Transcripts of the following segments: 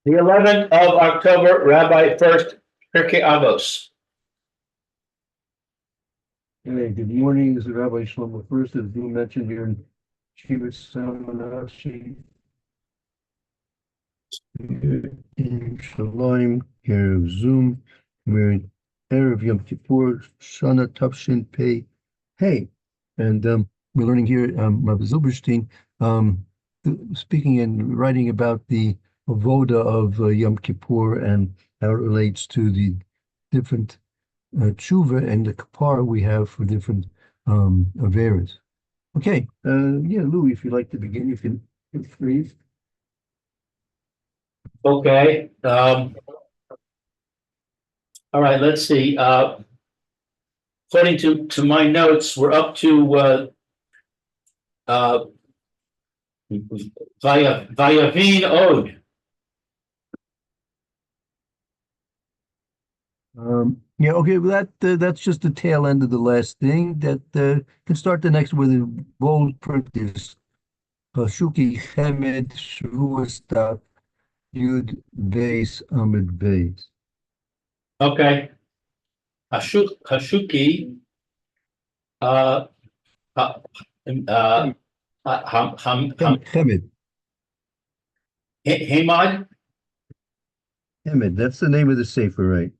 The 11th of October, Rabbi Furst, Pierke Avos. Hey, good morning. This is Rabbi Shlomo Furst, as you mentioned here in Shivas Samanashi. In Shalom, here of Zoom. We're in Erev Yom Kippur, Shana Tavshin Pei. Hey, and we're learning here, Rabbi Zilberstein, speaking and writing about the avoda of Yom Kippur and how it relates to the different tshuva and the kapara we have for different averas. Okay, yeah, Louis, if you'd like to begin, you can please. Okay. All right, let's see. According to my notes, we're up to Vayavin Ode. Yeah, okay, well that's just the tail end of the last thing. That can start the next with a bold print is Shuki Chemed Shavuot Yud Beis Amid Beis. Okay. Hashuki. Uh, uh, Chemed. Hamad. Chemed, that's the name of the sefer, right?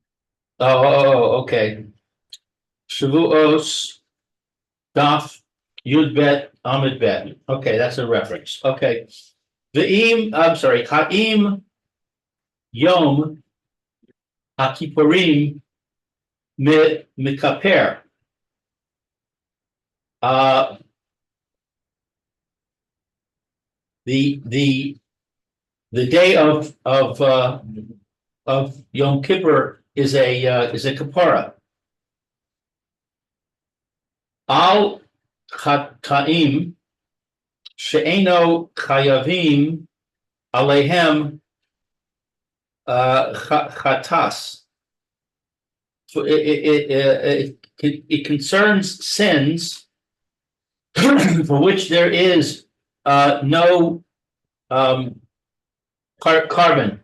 Okay. Shavuos, Daf, Yud Bet, Amid Bet. Okay, that's a reference. Okay. Ha'im Yom HaKippurim Mikaper. The day of Yom Kippur is a kapara. Al Chataim she'eno chayavim alehem chatas. It concerns sins for which there is no carbon.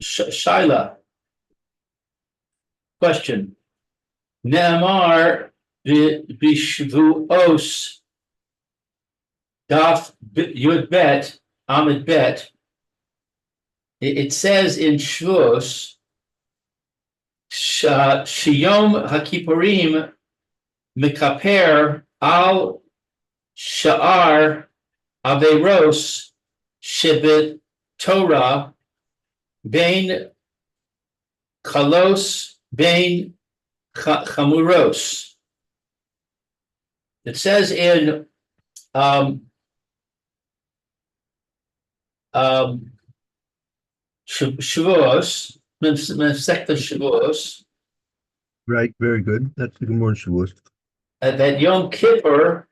Shaila. Question. Ne'amar b'shvuos daf yud bet amid bet. It says in Shvuos shiyom hakippurim mekaper al sha'ar averos shebet Torah bein kalos bein chamuros. It says in Shavuos, Masechta Shavuos. Right, very good. That's the Gemara Shavuos. That Yom Kippur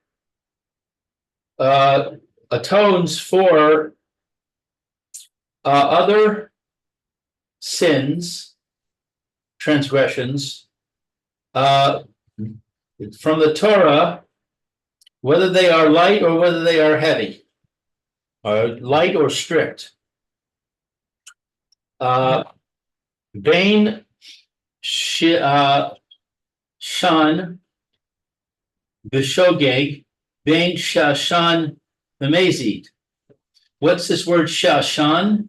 atones for other sins, transgressions from the Torah, whether they are light or whether they are heavy, or light or strict. Bain Shan Bishogeg, Bain Shashan Memezid. What's this word Shashan?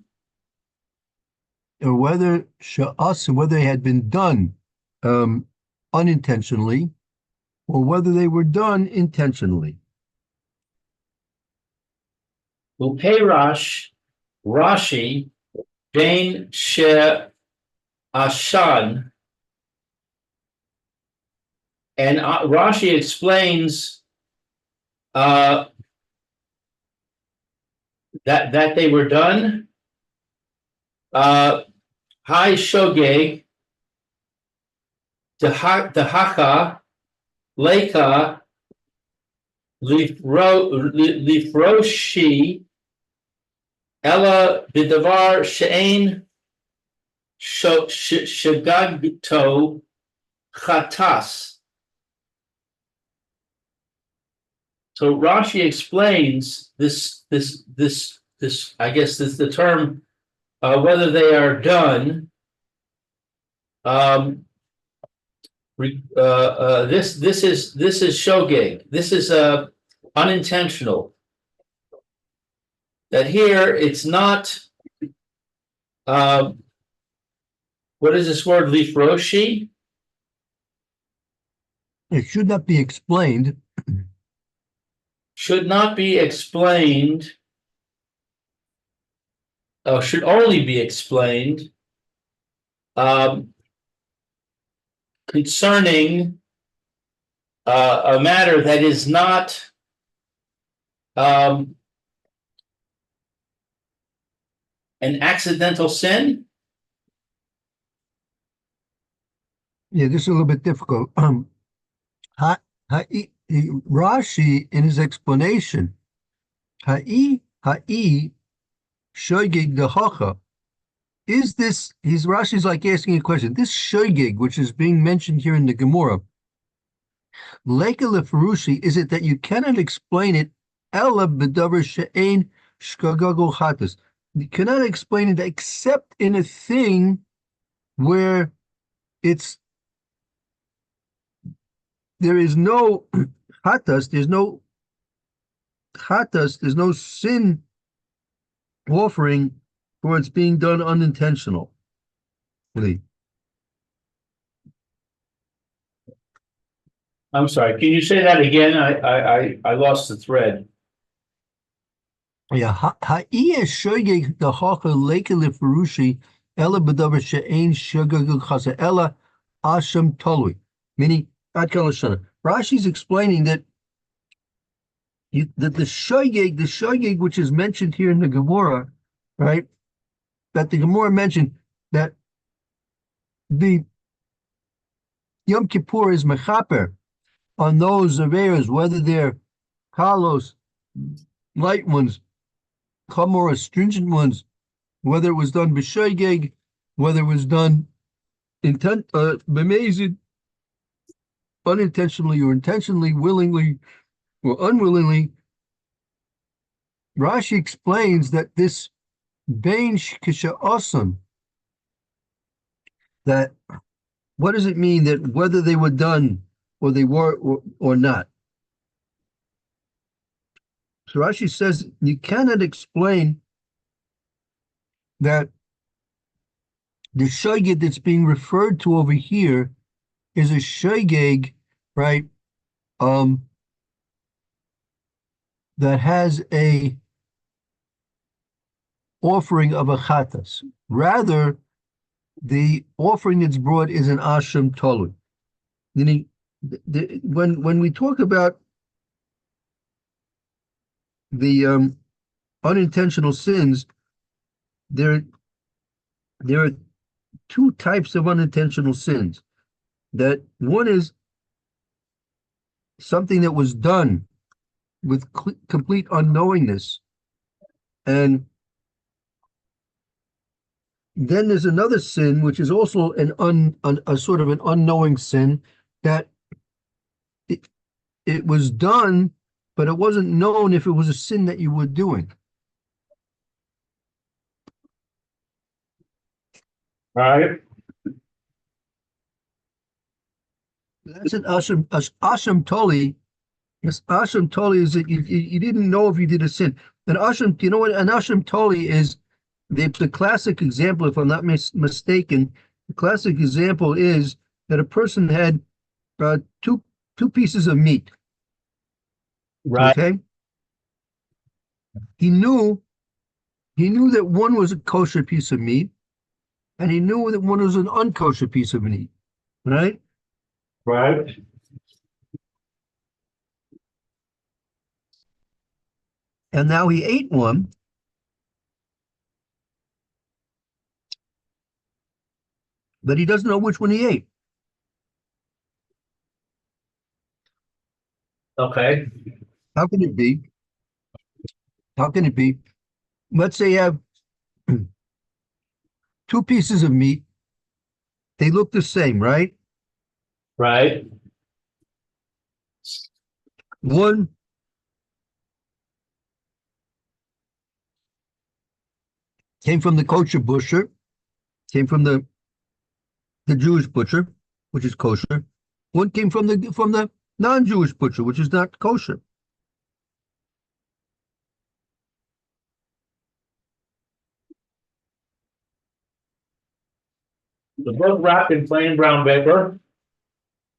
Or whether they had been done unintentionally, or whether they were done intentionally. Uperash Rashi Bain She Ashan, and Rashi explains that they were done. Hai Shogeg Dehaka Leka Lifroshi Ella Bidavar Shein Shagagto Chatas. So Rashi explains this, I guess this the term, whether they are done. This is shogeg. This is unintentional. That here it's not. What is this word? Lifroshi? It should not be explained. Should not be explained. Should only be explained. Concerning a matter that is not an accidental sin. Yeah, this is a little bit difficult. Rashi in his explanation, shogeg dehacha. Is this? Rashi's like asking a question. This shogeg, which is being mentioned here in the Gemara, Leka leferushi, is it that you cannot explain it? Ella b'davar she'ein shkagago chatas. You cannot explain it except in a thing where there is no chatas, there's no sin offering for it's being done unintentionally. I'm sorry. Can you say that again? I lost the thread. Yeah, ha'iyeh shogeg dehacha leka leferushi ela b'davar she'ein shogeg chasa ela asham tolui. Meaning, Rashi's explaining that the shogeg which is mentioned here in the Gemara, right? That the Gemara mentioned that the Yom Kippur is mechaper on those averos, whether they're kalos, light ones, chamor, stringent ones, whether it was done b'shogeg, whether it was done b'mezid, unintentionally or intentionally, willingly or unwillingly. Rashi explains that this bein kisha'asan, that what does it mean that whether they were done or they were or not? So Rashi says you cannot explain that the shogeg that's being referred to over here is a shogeg, right? That has a offering of a chatas. Rather, the offering that's brought is an asham tolu. Meaning, when we talk about the unintentional sins, there are two types of unintentional sins. That one is something that was done with complete unknowingness, and then there's another sin which is also a sort of an unknowing sin, that it was done, but it wasn't known if it was a sin that you were doing. Right. That's an asham toli. Yes, asham toli is that you didn't know if you did a sin. An asham, you know what an asham toli is? The classic example, if I'm not mistaken, the classic example is that a person had two pieces of meat. Right. Okay. He knew that one was a kosher piece of meat, and he knew that one was an unkosher piece of meat. Right. Right. And now he ate one, but he doesn't know which one he ate. Okay. How can it be? How can it be? Let's say you have two pieces of meat. They look the same, right? Right. One came from the kosher butcher, came from the Jewish butcher, which is kosher. One came from the non-Jewish butcher, which is not kosher. They're both wrapped in plain brown paper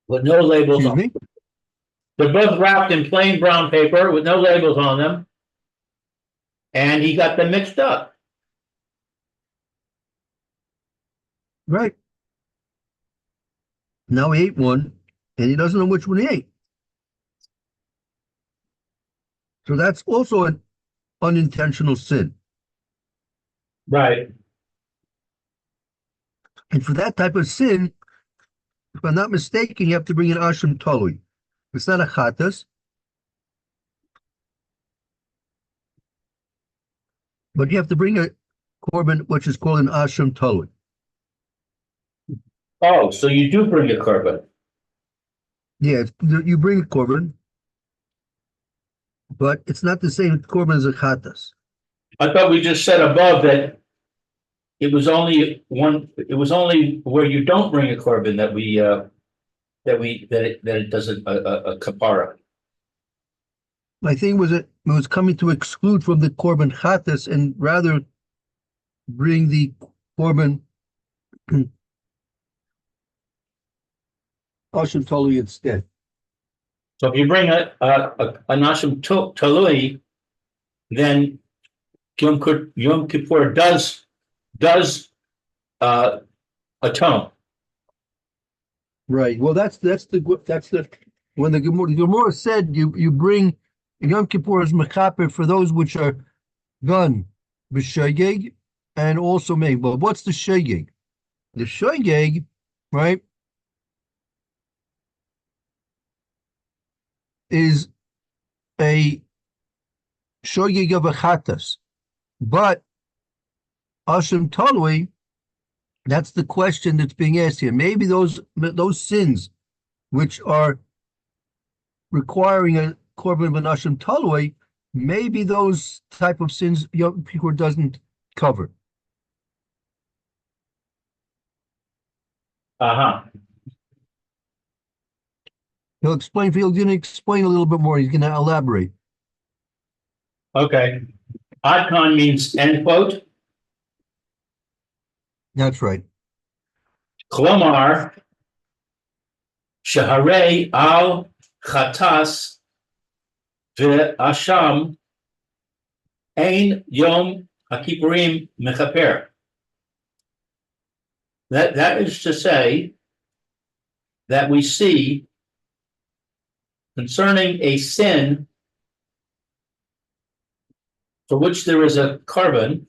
with no labels Excuse on. me? They're both wrapped in plain brown paper with no labels on them. And he got them mixed up. Right. Now he ate one, and he doesn't know which one he ate. So that's also an unintentional sin. Right. And for that type of sin, if I'm not mistaken, you have to bring an asham talui. It's not a chatas, but you have to bring a korban, which is called an asham talui. Oh, so you do bring a korban. Yeah, you bring a korban, but it's not the same korban as a chatas. I thought we just said above that it was only where you don't bring a korban that it does a kapara. My thing was it was coming to exclude from the korban chatas and rather bring the korban asham talui instead. So if you bring an asham talui, then Yom Kippur does atone. Right. Well, that's the when the Gemara said you bring Yom Kippur as mechaper for those which are gone b'shegeg and also made. Well, what's the shegeg? The shegeg, right, is a shogeg of a chatas, but asham talui, that's the question that's being asked here. Maybe those sins which are requiring a korban of an asham talui, maybe those type of sins Yom Kippur doesn't cover. Uh-huh. He'll explain. He'll going to explain a little bit more. He's going to elaborate. Okay. Adkan means end quote. That's right. Klomar shaharei al chatas ve'asham ein yom hakippurim mechaper. That is to say that we see concerning a sin for which there is a korban,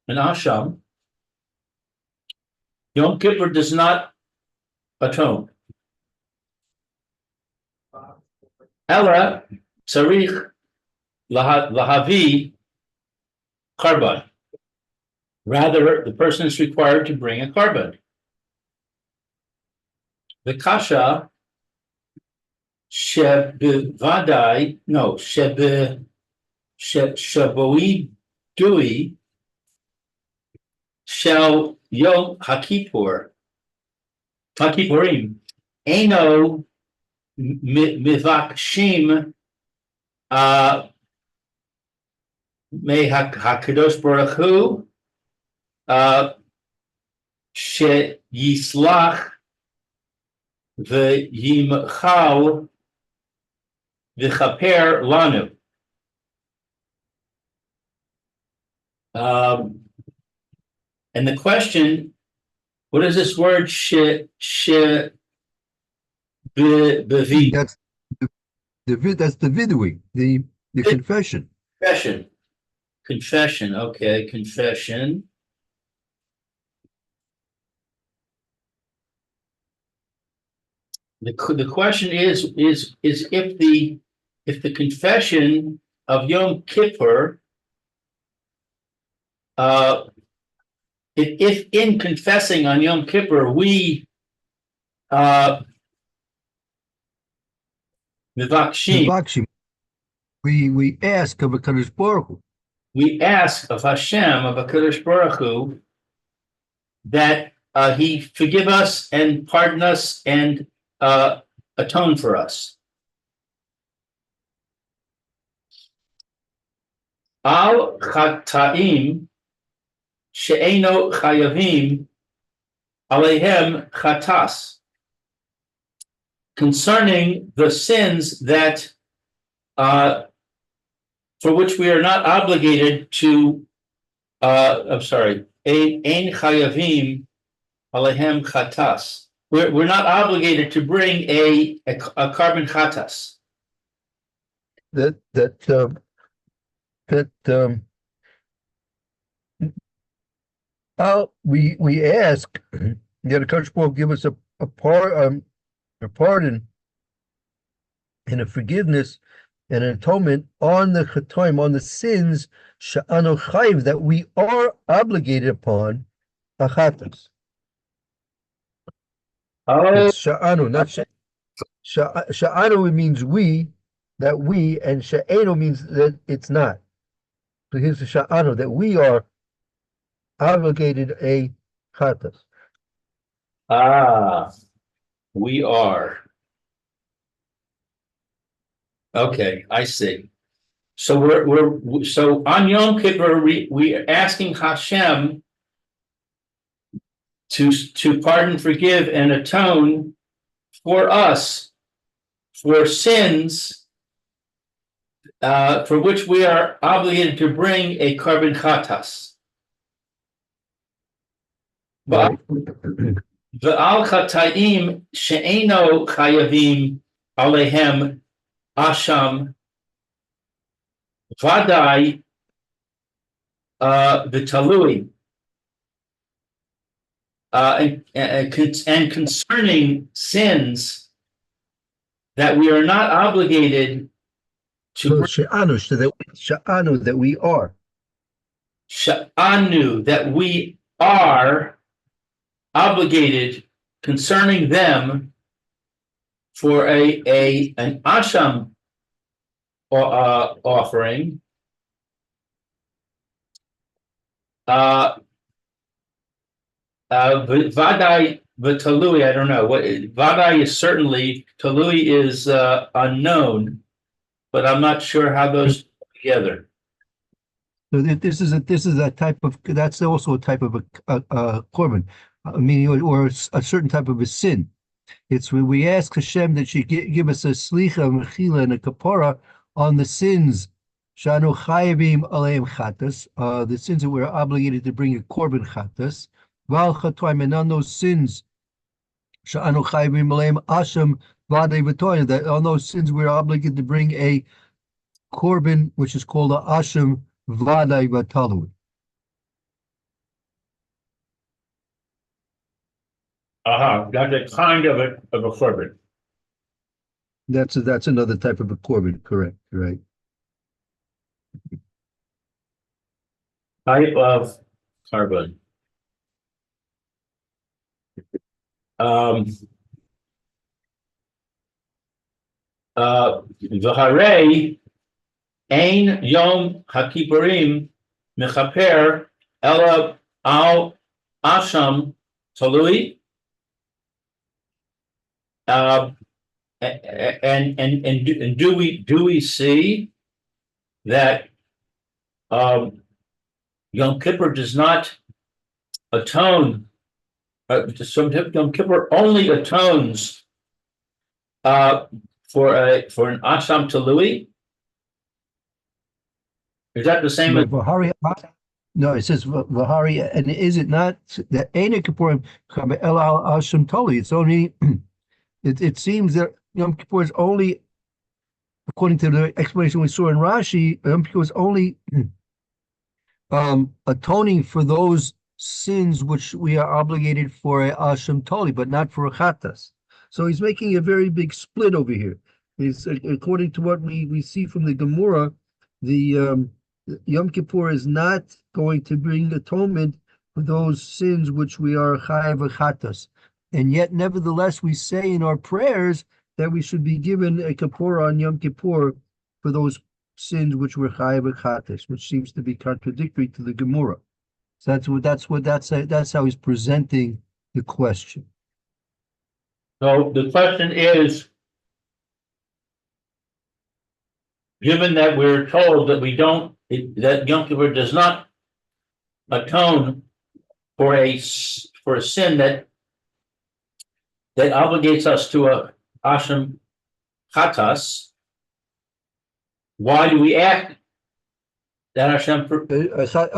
an asham, Yom Kippur does not atone. Ella tzarich lahavi korban. Rather, the person is required to bring a korban. The kasha shebivadai, no, sheboi dui shel yom hakippurim, eno mivakshim me hakadosh baruch hu sheyislach v'yimchal v'chaper lanu. And the question, what is this word? Bevi. That's that's the vidui, the confession. Confession. Okay, confession. The question is if the confession of Yom Kippur, if in confessing on Yom Kippur we mivakshim, We ask of a Kadosh Baruch Hu. we ask of Hashem, of HaKadosh Baruch Hu, that he forgive us and pardon us and atone for us. Al chata'im she'eno chayavim aleihem chatas. Concerning the sins that for which we are not obligated to ein chayavim alehem chatas. We're not obligated to bring a carbon chatas. We ask that the Kadosh Baruch Hu give us a pardon and a forgiveness and an atonement on the chatoim, on the sins sha'anu chayiv, that we are obligated upon achatas. It's sha'anu, not sha'anu means we, that we, and sha'enu means that it's not. So here's the sha'anu, that we are obligated a chatas. We are. Okay, I see. So we're so on Yom Kippur we're asking Hashem to pardon, forgive, and atone for us for sins for which we are obligated to bring a carbon chatas. But V'al chata'im she'eno chayavim alehem asham vadai v'talui. And concerning sins that we are not obligated to Sha'anu, that we are. Sha'anu, that we are obligated concerning them for an asham offering. Vadai v'talui, I don't know what vadai is. Certainly talui is unknown, but I'm not sure how those go together. So this is a type of, that's also a type of a korban, meaning or a certain type of a sin. It's when we ask Hashem that she give us a slicha, mechila, and a kapara on the sins shanu chayavim aleim chatas, the sins that we're obligated to bring a korban chatas. And on those sins, that on those sins we're obligated to bring a korban, which is called a asham v'adai v'talui. That's a kind of a korban. That's another type of a korban, correct? Right. Type of carbon. V'harei ein yom hakippurim mechaper ela al asham talui. And do we see that Yom Kippur does not atone? Yom Kippur only atones for an asham talui. Is that the same? No, it says v'hari, and is it not that Ein Kippurim el al asham talui? It's only. It seems that Yom Kippur is only, according to the explanation we saw in Rashi, Yom Kippur is only atoning for those sins which we are obligated for a asham toli, but not for a chatas. So he's making a very big split over here. He's, according to what we see from the Gemara, the Yom Kippur is not going to bring atonement for those sins which we are chayav chatas. And yet, nevertheless, we say in our prayers that we should be given a kippur on Yom Kippur for those sins which were chayav v'chates, which seems to be contradictory to the Gemara. So that's how he's presenting the question. So the question is, given that we're told that that Yom Kippur does not atone for a sin that obligates us to a Hashem Chatas, why do we act that Hashem?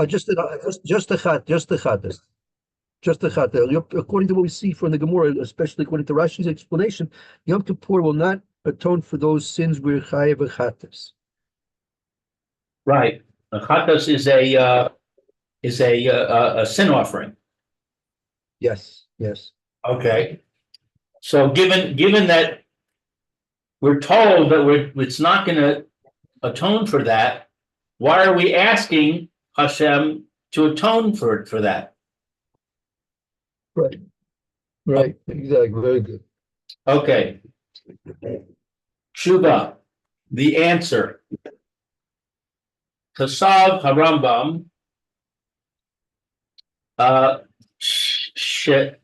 Just the chatas. According to what we see from the Gemara, especially according to Rashi's explanation, Yom Kippur will not atone for those sins where chayav v'chatas. Right, a chatas is a sin offering. Yes. Okay, so given that we're told that it's not going to atone for that, why are we asking Hashem to atone for that? Right, exactly, very good. Okay. Shuba, the answer. Kasav Harambam, Sha'ir,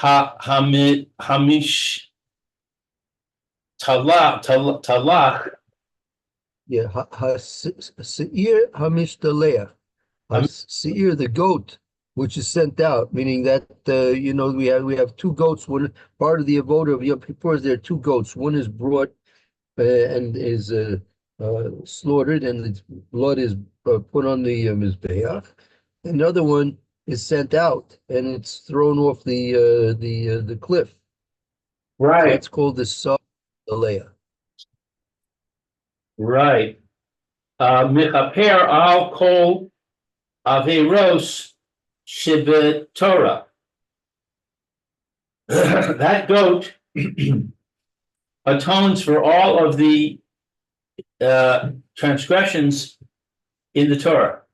Hamish Talach. Yeah, Seir Hamishtaleach. Seir, the goat, which is sent out, meaning that we have two goats. One part of the avoda of Yom Kippur is there are two goats. One is brought and is slaughtered, and its blood is put on the mizbeach. Another one is sent out, and it's thrown off the cliff. Right. So that's called the Sa'aleah. Right. Mechaper al kol averos shebet Torah. That goat atones for all of the transgressions in the Torah.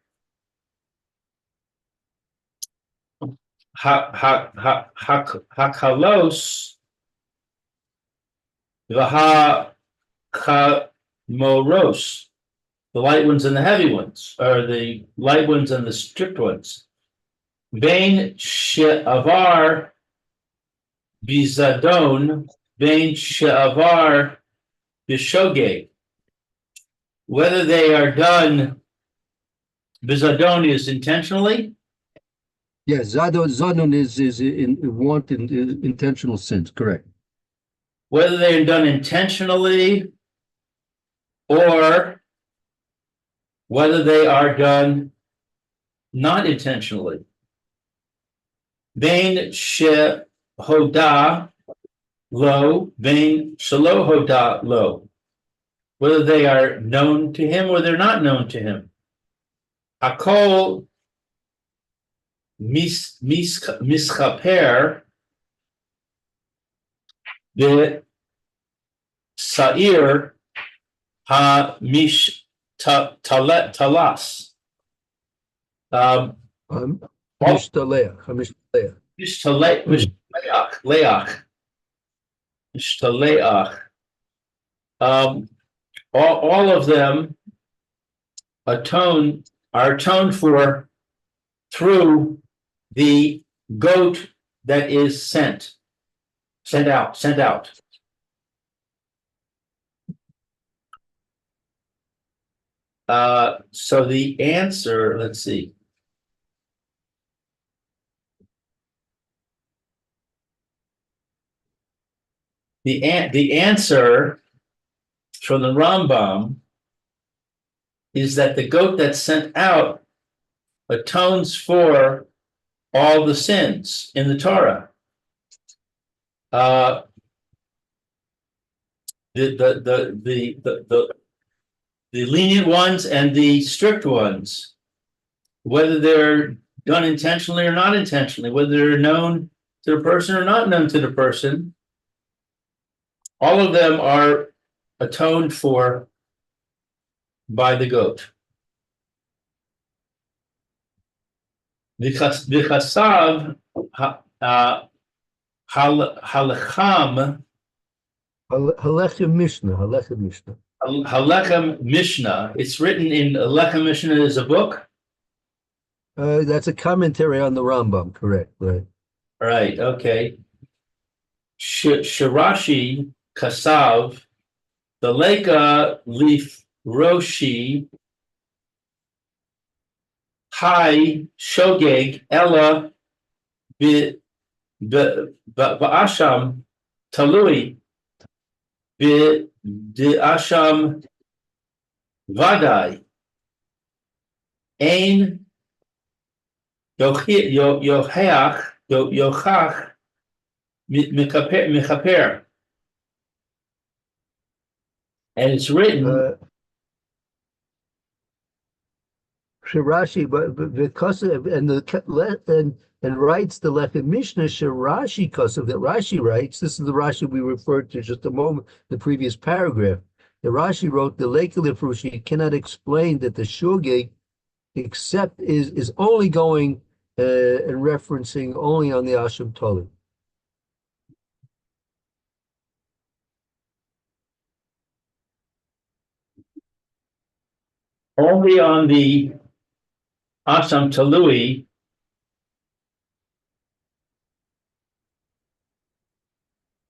Hakalos v'ha-moros, the light ones and the heavy ones, or the light ones and the strict ones. Bein she'avar bizadon, bein she'avar bishogeg. Whether they are done, bizadon is intentionally. Yes, Zadon is intentional sins, correct. Whether they are done intentionally or whether they are done not intentionally. Vein shehoda lo, vein shelo hoda lo. Whether they are known to him or they're not known to him. Hakol mischaper the sa'ir ha mish talas. Mishtaleach. All of them are atoned for through the goat that is sent out. So the answer, let's see. The answer from the Rambam is that the goat that's sent out atones for all the sins in the Torah. The lenient ones and the strict ones, whether they're done intentionally or not intentionally, whether they're known to the person or not known to the person, all of them are atoned for by the goat. V'chasav halacham Halechem Mishnah, Halechem Mishnah. Halechem Mishnah. It's written in Halechem Mishnah as a book. That's a commentary on the Rambam, correct, right? Right. Okay. Shirashi Kasav, the Leka Leaf Roshi, Hai Shogeg Ella Ba'asham Talui B'asham Vadai Ein Yocheach Yochach Mechaper. And it's written. Shirashi, but because of and writes the Lechem Mishnah, Shirashi, because of that Rashi writes, this is the Rashi we referred to just a moment, the previous paragraph. The Rashi wrote the Lekelif Rushi cannot explain that the Shogeg except is only going and referencing only on the Asham Toli. Only on the Asham Talui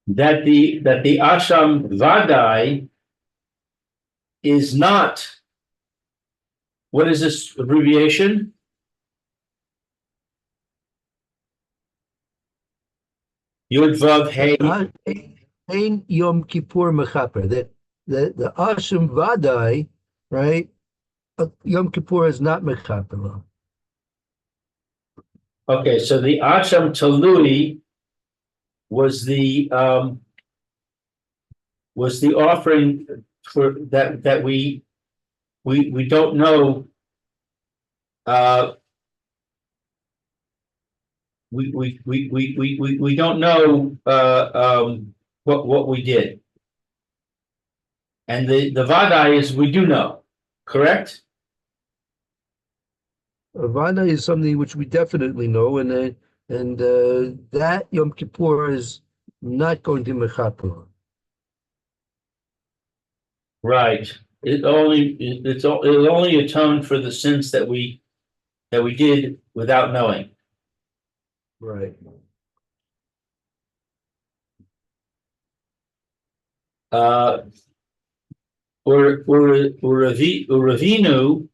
that the Asham Vadai is not. What is this abbreviation? Yud Vav Hey. Ein Yom Kippur Mechaper. That the Asham Vadai, right? Yom Kippur is not Mechaper. Okay, so the Asham Talui was the offering for that we don't know. We don't know what we did, and the Vadai is we do know, correct? Vana is something which we definitely know, and that Yom Kippur is not going to Mechaper. Right. It'll only atone for the sins that we did without knowing. Right. Uravinu.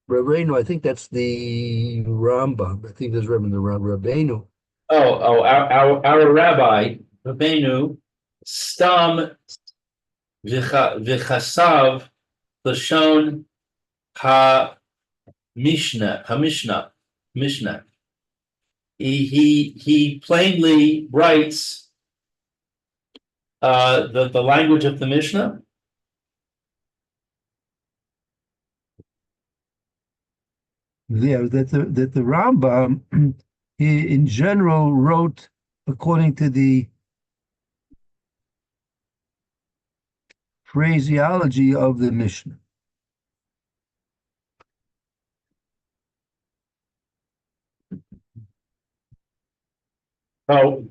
Rabbeinu, I think that's the Rambam. I think there's Rabbeinu. Our rabbi, Rabbeinu, Stam V'chasav Lashon Mishnah. He plainly writes the language of the Mishnah. Yeah, that the Rambam he in general wrote according to the phraseology of the Mishnah. Oh,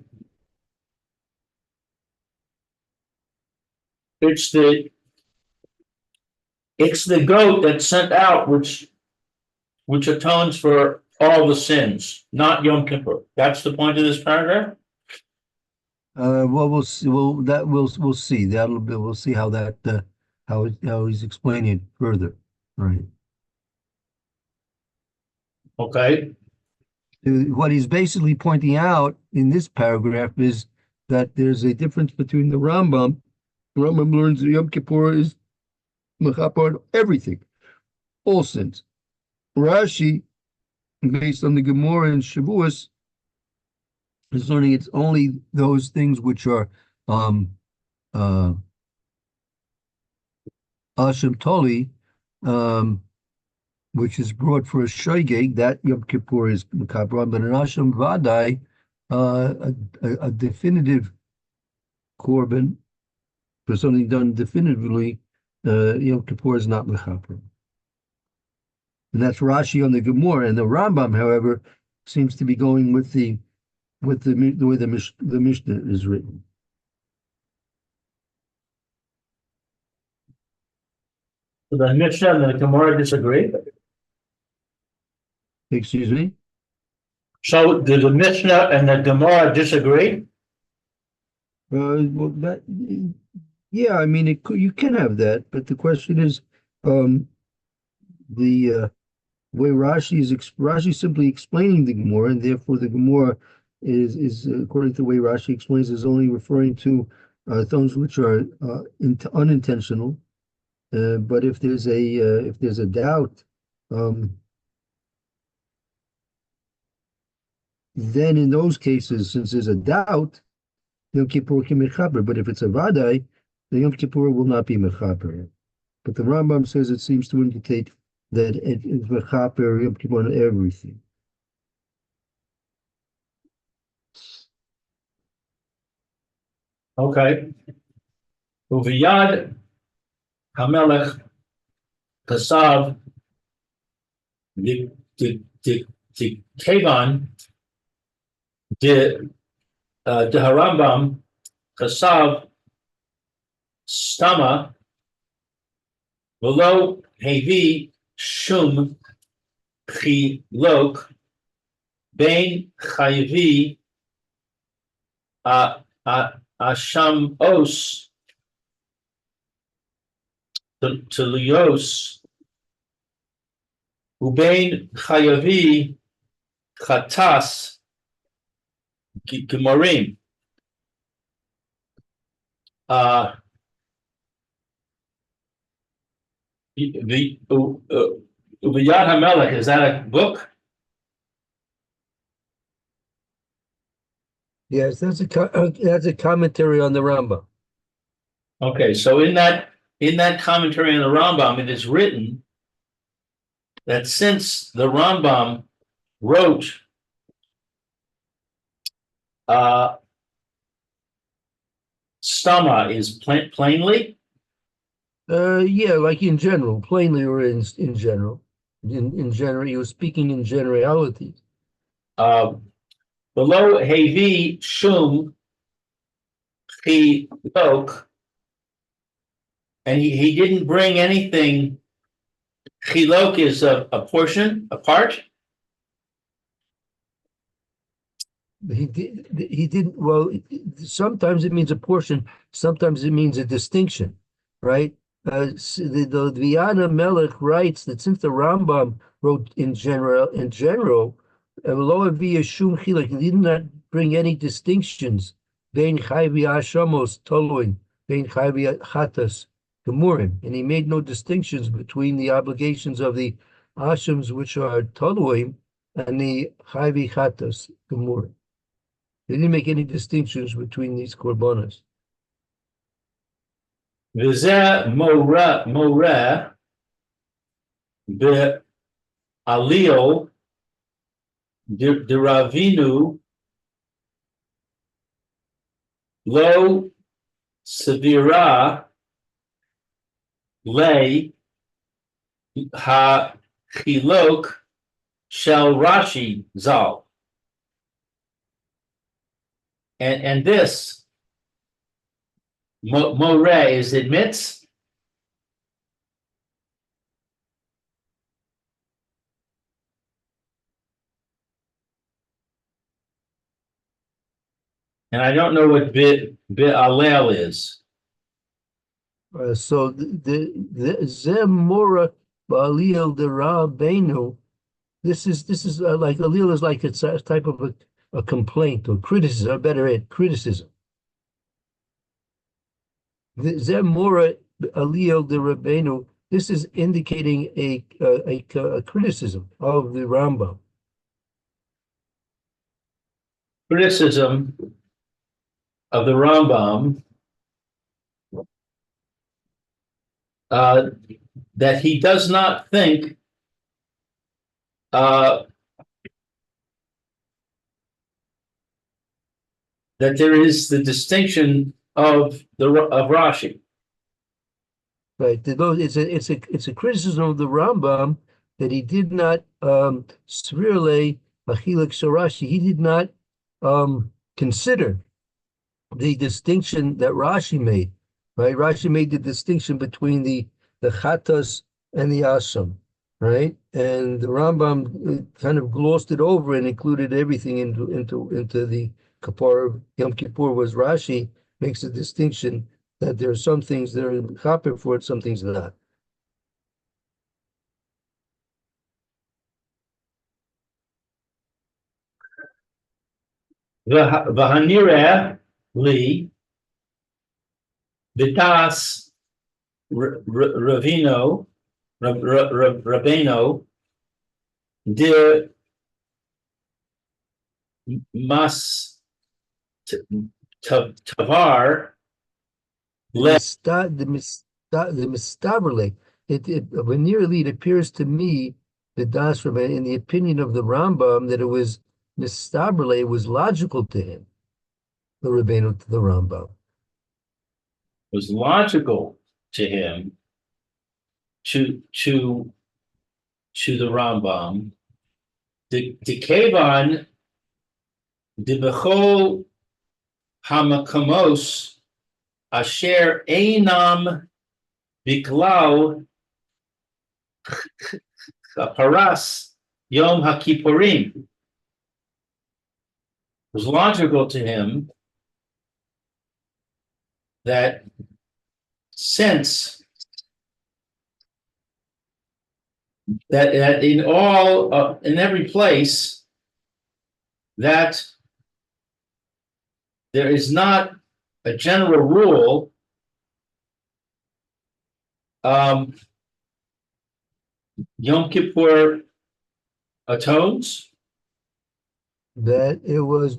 it's the goat that's sent out which atones for all the sins, not Yom Kippur. That's the point of this paragraph. Well, we'll see. We'll see. We'll see how that how he's explaining it further. Right. Okay. What he's basically pointing out in this paragraph is that there's a difference between the Rambam. The Rambam learns that Yom Kippur is mechaper on everything, all sins. Rashi, based on the Gemara and Shavuos, is learning it's only those things which are Asham Toli, which is brought for a Shoigeg, that Yom Kippur is Mekabra, but an Asham Vadai, a definitive korban for something done definitively, Yom Kippur is not Mekabra. And that's Rashi on the Gemara. And the Rambam, however, seems to be going with the with the way the Mishnah is written. So the Mishnah and the Gemara disagree. Excuse me? So do the Mishnah and the Gemara disagree? Well, yeah, I mean, you can have that, but the question is, the way Rashi is simply explaining the Gemara, and therefore the Gemara is according to the way Rashi explains, is only referring to things which are unintentional. But if there's a doubt, then in those cases, since there's a doubt, Yom Kippur can mechaber. But if it's a vadai, the Yom Kippur will not be mechaber. But the Rambam says it seems to indicate that it is mechaber Yom Kippur on everything. Okay. Uviyad Hamelech Kasav the Kevan the Harambam Kasav Stama Velo Hevi Shum Chilok Bein Chayvi Asham Os Telios Ubain Chayavi Chatas Gemarim. The Ubiyad HaMelech, is that a book? Yes, that's a commentary on the Rambam. Okay, so in that commentary on the Rambam, it is written that since the Rambam wrote stama is plainly. Yeah, like in general, plainly, or in general. In general, he was speaking in generalities. Below hevi shum chilok, and he didn't bring anything. Chilok is a portion, a part. He didn't. Well, sometimes it means a portion. Sometimes it means a distinction, right? The Viyana Melech writes that since the Rambam wrote in general, he did not bring any distinctions. Bein chayvi ashamos toloin, bein chayvi chatas gemurim, and he made no distinctions between the obligations of the ashams which are toloim and the chayvi chatas gemurim. They didn't make any distinctions between these korbanos. V'zeh moreh be'alil deravinu lo sevira le ha-chilok shel Rashi zal. And this moreh is admits. And I don't know what be'alel is. So the zemora ba'alil dera benu. This is like alil is like it's a type of a complaint or criticism, or better yet, criticism. The zemora alil dera benu. This is indicating a criticism of the Rambam. Criticism of the Rambam that he does not think that there is the distinction of Rashi. Right. It's a criticism of the Rambam that he did not svirle achilek sharashi. He did not consider the distinction that Rashi made, right? Rashi made the distinction between the Chatas and the Asam, right? And the Rambam kind of glossed it over and included everything into the Kapar Yom Kippur. Was Rashi makes a distinction that there are some things that are Chaper for it, some things not. V'hanireh li v'tas Ravino Rabbeinu de mas tavar le. The mistaberle, when nearly it appears to me, the Das Rabbeinu, in the opinion of the Rambam, that it was mistaberle, it was logical to him, the Rabbeinu to the Rambam. Was logical to him to the Rambam. The Kevan the Bechol Hamakamos Asher Einam Biklau Paras Yom HaKippurim. It was logical to him that since that in every place that there is not a general rule Yom Kippur atones. That it was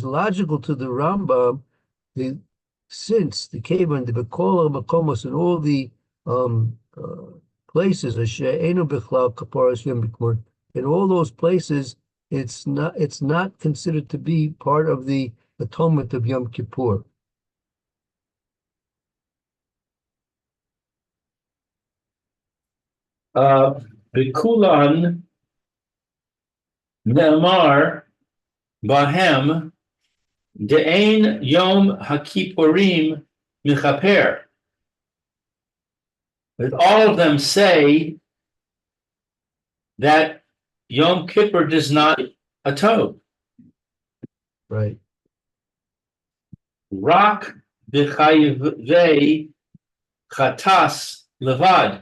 logical to the Rambam, since the Kevan, the Bekola Makomos, and all the places, in all those places, it's not considered to be part of the atonement of Yom Kippur. Bikulan Ne'amar Bahem De'ein Yom HaKippurim Michaper. That all of them say that Yom Kippur does not atone. Right. Rak b'chayvei chatas levad.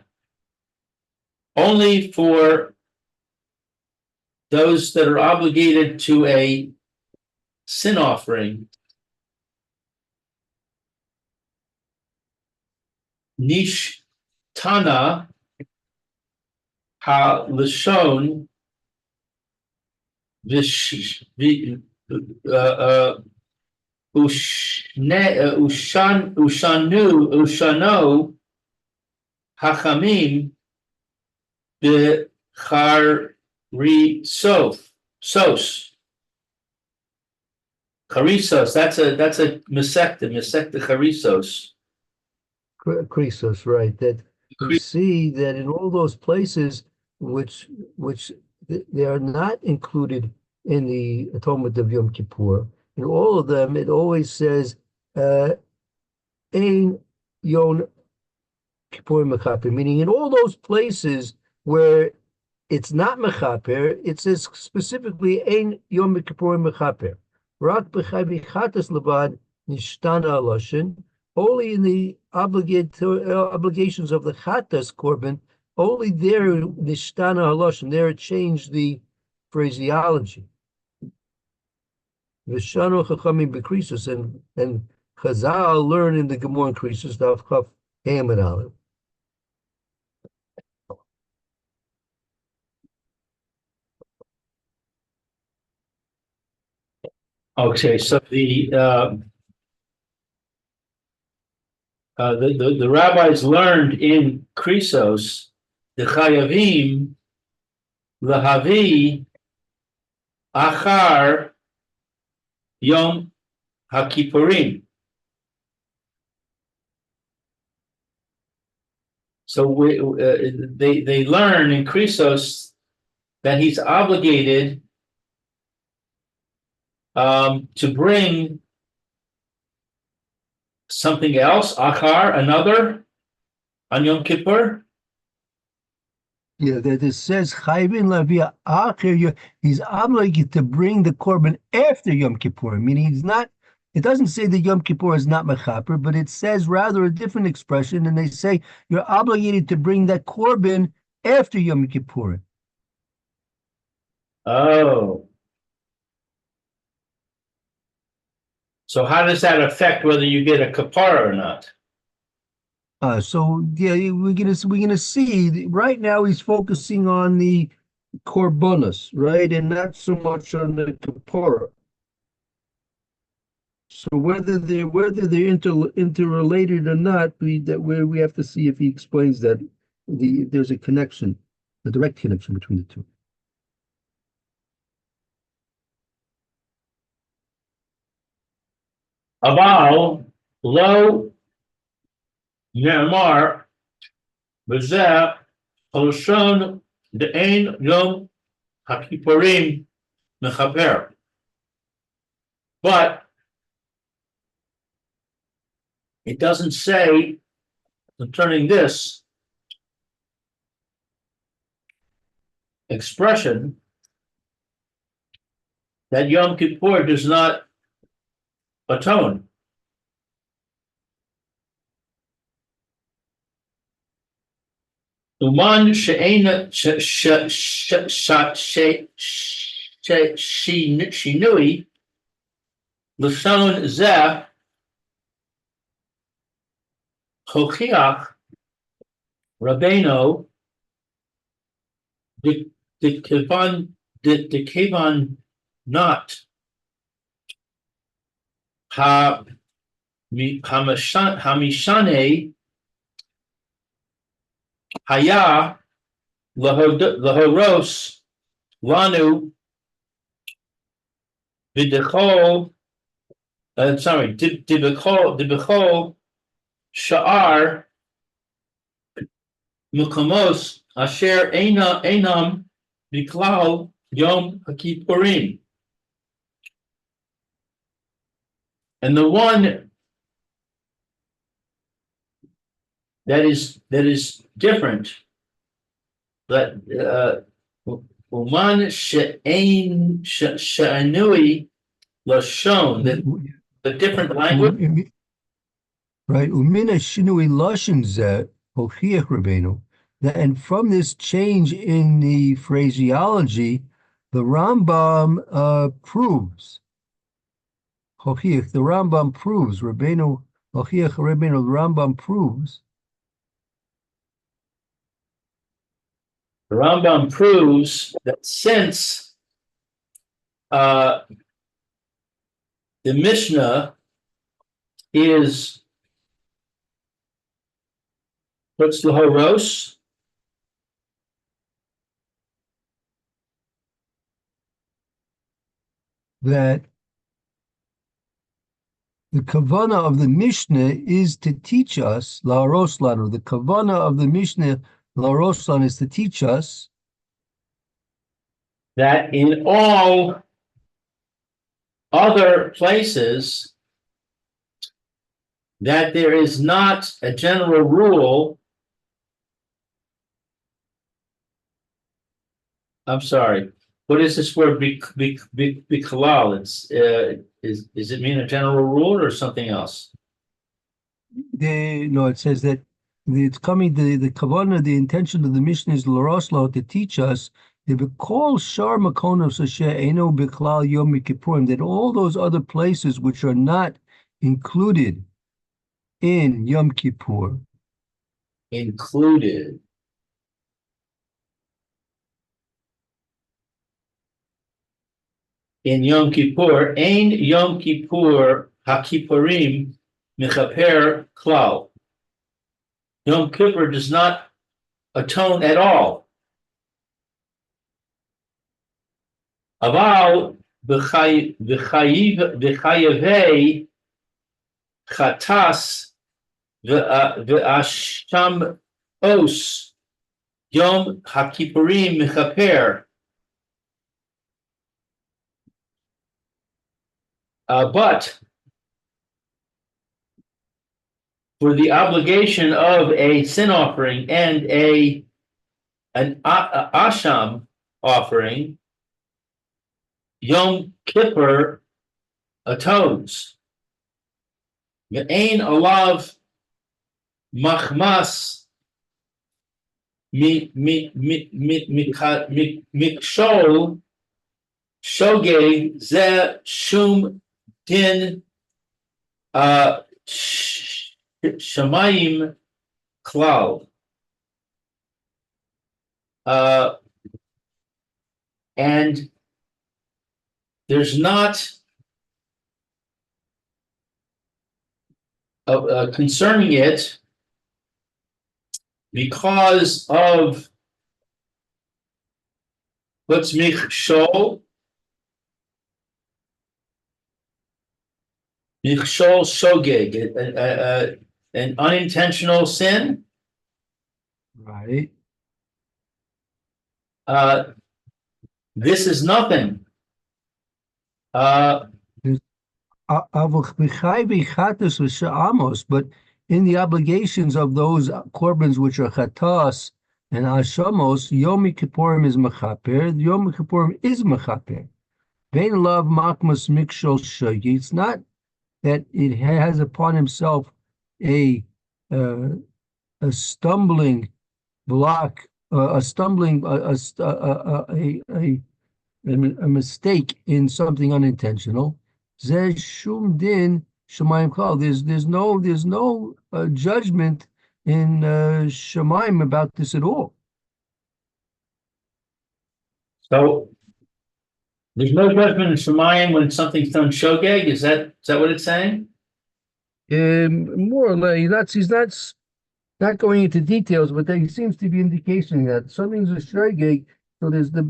Only for those that are obligated to a sin offering. Nish Tana Ha Lashon Ushano Hachamim Sos. Charisos, that's a Masecta Charisos. Krisos, right. That you see that in all those places which they are not included in the atonement of Yom Kippur, in all of them it always says Ein Yom Kippur Mechaper, meaning in all those places where it's not Mechaper, it says specifically Ein Yom Kippur Mechaper. Rak b'chai b'chatas levad nishtana aloshin. Only in the obligations of the Chatas Korban, only there nishtana haloshin, there it changed the phraseology. V'shano chachamim b'krisus, and Chazal learn in the Gemara in Krisus daf chaf ham and aleph. Okay, so the rabbis learned in Krisos the Chayavim Lahavi Achar Yom HaKippurim. So they learn in Krisos that he's obligated to bring something else, achar, another, on Yom Kippur? Yeah, that it says Chayvin Lavia Acher, he's obligated to bring the korban after Yom Kippur. Meaning he's not. It doesn't say that Yom Kippur is not mechaper, but it says rather a different expression, and they say you're obligated to bring that korban after Yom Kippur. Oh. So how does that affect whether you get a kapara or not? So yeah, we're gonna see. Right now, he's focusing on the korbanos, right, and not so much on the kapara. So whether they're interrelated or not, we have to see if he explains that there's a connection, a direct connection between the two. Aval, lo, ne'emar, b'zeh, haloshon, de'ein yom hakipurim mechaper. But it doesn't say concerning this expression that Yom Kippur does not atone. Uman she'ena shinui l'shon zeh hochiach Rabbeinu the kevan not hamishane haya lahoros lanu b'dechol dibechol sha'ar mukomos asher einam biklal yom hakippurim. And the one that is different, that uman she'anui lashon, that the different language. Right, umina shinui lashon zeh hochiach Rabbeinu. And from this change in the phraseology, the Rambam proves. Hochiach, the Rambam proves. Rabbeinu hochiach Rabbeinu. The Rambam proves. The Rambam proves that since the Mishnah is what's the horos? That the kavana of the Mishnah is to teach us, la'aros lanu. The kavana of the Mishnah, la'aros lanu, is to teach us that in all other places that there is not a general rule. I'm sorry. What is this word bikalal? It's is it mean a general rule or something else? No, it says that it's coming, the kavanah, the intention of the Mishnah is l'roslo, to teach us that all those other places which are not included in Yom Kippur. Included. In Yom Kippur, Ein Yom Kippur HaKippurim Mechaper Klal. Yom Kippur does not atone at all. Aval v'chayevei chatas v'asham os Yom HaKippurim Mechaper. But for the obligation of a sin offering and an asham offering, Yom Kippur atones. Ve'ein alav machmas mikshol shogeg ze shum din shamayim klal. And there's not concerning it because of what's mikshol shogeg, an unintentional sin. Right. This is nothing. But in the obligations of those korbans which are chatas and ashamos, Yom Kippurim is mechaper. Yom Kippurim is mechaper. Vein love makmas mikshol shagi. It's not that it has upon himself a stumbling block, a mistake in something unintentional. Zeh shum din shemayim klal. There's no judgment in shemayim about this at all. So there's no judgment in Shemayim when something's done shogeg. Is that what it's saying? More or less, he's not going into details, but there seems to be indication that something's a shogeg. So there's the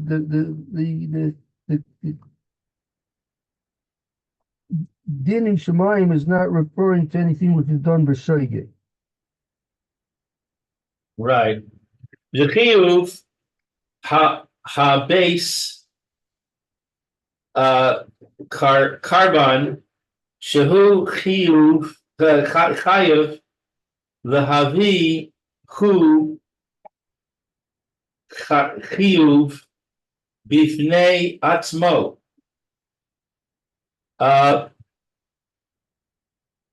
din in Shemayim is not referring to anything which is done by shogeg. Right. The chiyuv ha base carbon shehu chiyuv chayev lehavi hu chiyuv bifnei atzmo.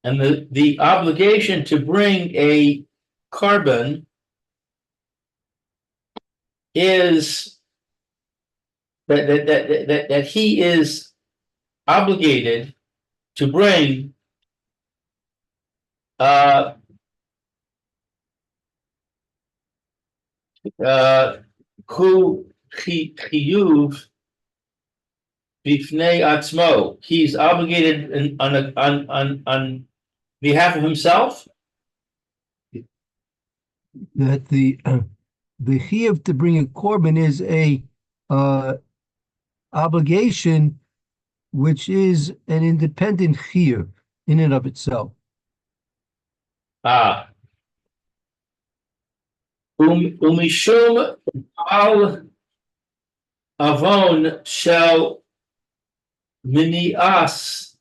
And the obligation to bring a carbon is that he is obligated to bring hu chiyuv bifnei atzmo. He's obligated on behalf of himself. That the chiyuv to bring a korban is a obligation which is an independent chiyuv in and of itself. Umishum al avon shel minias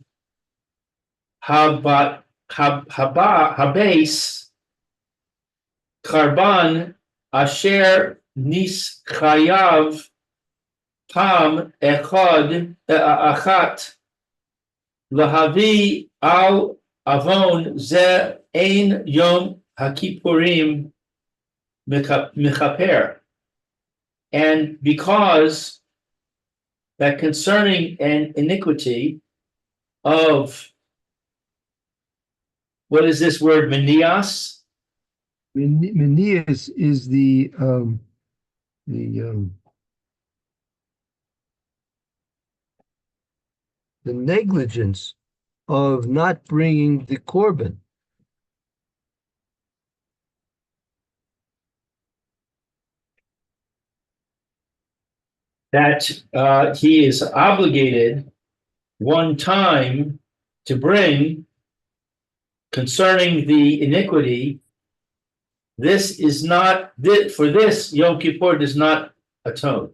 habes karban asher nis chayav pam echad achat lahavi al avon ze ein yom hakippurim mechaper. And because that concerning an iniquity of, what is this word, menias? Menias is the negligence of not bringing the korban. That he is obligated one time to bring concerning the iniquity. This is not, for this, Yom Kippur does not atone.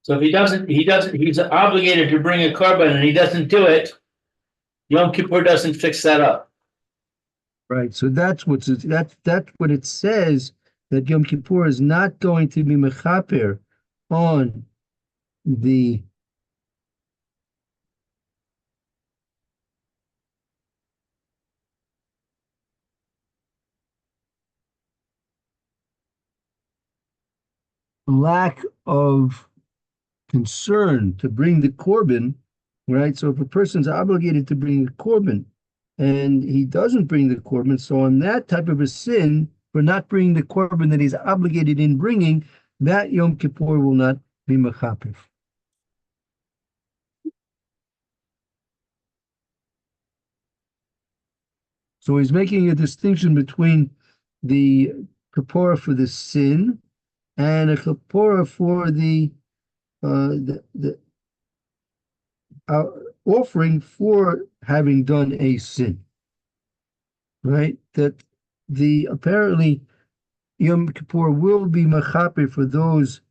So if he's obligated to bring a korban and he doesn't do it, Yom Kippur doesn't fix that up. Right. So that's what it says, that Yom Kippur is not going to be mechaper on the lack of concern to bring the korban, right? So if a person's obligated to bring the korban and he doesn't bring the korban, so on that type of a sin for not bringing the korban that he's obligated in bringing, that Yom Kippur will not be mechaper. So he's making a distinction between the kapora for the sin and a kapora for the offering for having done a sin. Right? That the apparently Yom Kippur will be mechaper for those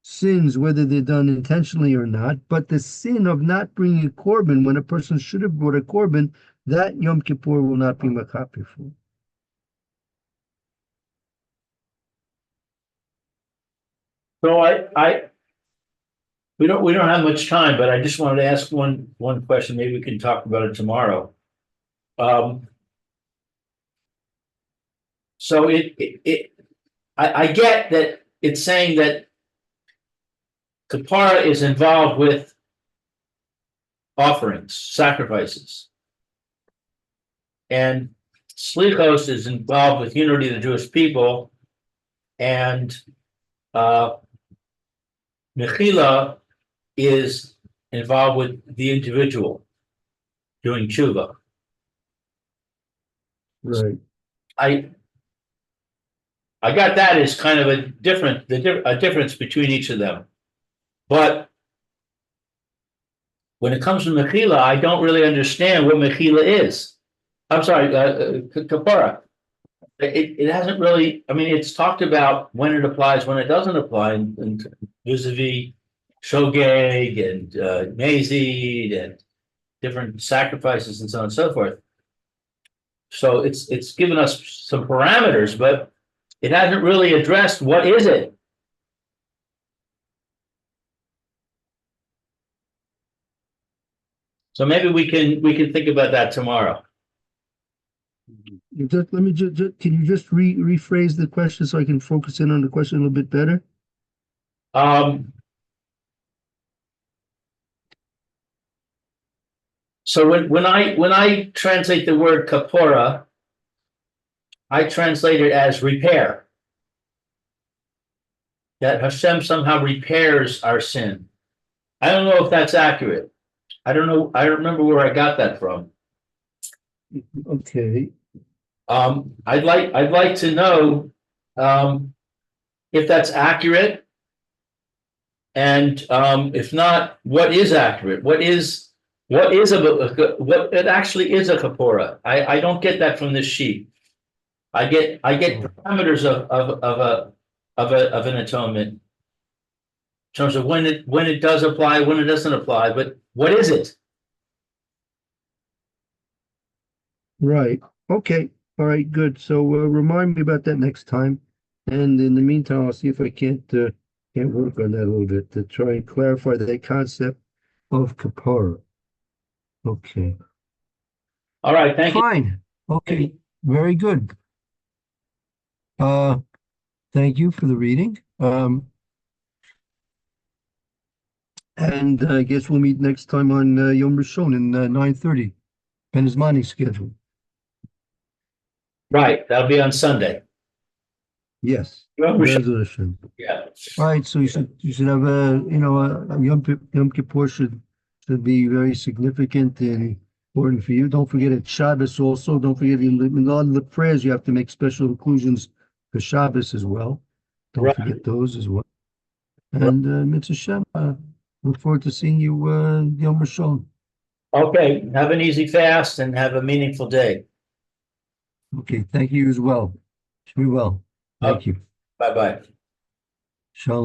sins, whether they're done intentionally or not, but the sin of not bringing a korban when a person should have brought a korban, that Yom Kippur will not be mechaper for. So we don't have much time, but I just wanted to ask one question. Maybe we can talk about it tomorrow. So I get that it's saying that kapara is involved with offerings, sacrifices, and slichos is involved with unity of the Jewish people, and mechila is involved with the individual doing tshuva. Right. I got that as kind of a difference between each of them, but when it comes to mechila, I don't really understand what mechila is. I'm sorry, kapara. It hasn't really. I mean, it's talked about when it applies, when it doesn't apply, and vis-a-vis shogeg and mazid and different sacrifices and so on and so forth. So it's given us some parameters, but it hasn't really addressed what is it. So maybe we can think about that tomorrow. Let me can you just rephrase the question so I can focus in on the question a little bit better? So when I translate the word kapora, I translate it as repair. That Hashem somehow repairs our sin. I don't know if that's accurate. I don't know. I don't remember where I got that from. Okay. I'd like to know if that's accurate, and if not, what is accurate? What it actually is a kapora? I don't get that from this sheet. I get parameters of an atonement in terms of when it does apply, when it doesn't apply, but what is it? Right. Okay. All right. Good. So remind me about that next time. And in the meantime, I'll see if I can't work on that a little bit to try and clarify that concept of kapara. Okay. All right. Thank you. Fine. Okay. Very good. Thank you for the reading. And I guess we'll meet next time on Yom Rishon in 9:30. Ben Zmani schedule. Right. That'll be on Sunday. Yes. Yom Rishon. Resolution. Yeah. All right. So you should have a Yom Kippur should be very significant and important for you. Don't forget it's Shabbos also. Don't forget in a lot of the prayers you have to make special inclusions for Shabbos as well. Don't forget those as well. And Mitzvah Shem, look forward to seeing you Yom Rishon. Okay. Have an easy fast and have a meaningful day. Okay. Thank you as well. Be well. Thank you. Bye-bye. Shalom.